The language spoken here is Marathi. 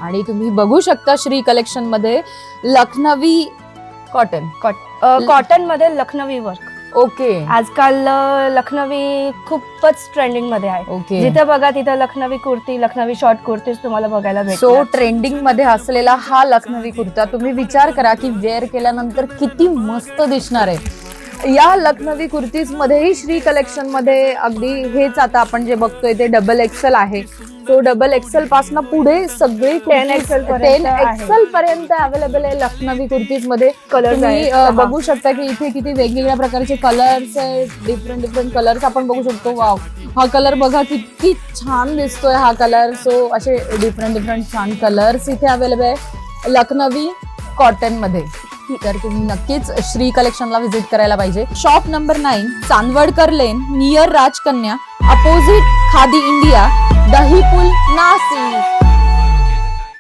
आणि तुम्ही बघू शकता श्री कलेक्शन मध्ये लखनवी कॉटन. कॉटन मध्ये लखनवी वर्क. ओके आजकाल लखनवी खूपच ट्रेंडिंग मध्ये आहे. ओके. जिथे बघा तिथे लखनवी कुर्ती, लखनवी शॉर्ट कुर्तीज तुम्हाला बघायला सो भेटतात. ट्रेंडिंग मध्ये असलेला हा लखनवी कुर्ता तुम्ही विचार करा की वेअर केल्यानंतर किती मस्त दिसणार आहे. या लखनवी कुर्तीज मध्येही श्री कलेक्शन मध्ये अगदी हेच आता आपण जे बघतोय ते डबल एक्सेल आहे. तो डबल एक्सेल पासून पुढे सगळे 10XL पर्यंत 10XL पर्यंत अवेलेबल आहे लखनवी कुर्तीज मध्ये. कलर्स तुम्ही आहेत. बघू शकता की इथे किती वेगवेगळ्या प्रकारचे कलर्स आहेत. डिफरंट कलर्स आपण बघू शकतो. वाव, हा कलर बघा किती छान दिसतोय हा कलर. सो असे डिफरंट छान कलर्स इथे अवेलेबल आहे लखनवी कॉटन मध्ये. तर तुम्ही नक्कीच श्री कलेक्शनला व्हिजिट करायला पाहिजे. शॉप नंबर 9, चांदवडकर लेन, नियर राजकन्या, अपोजिट खादी इंडिया, दहीपूल, नाशिक.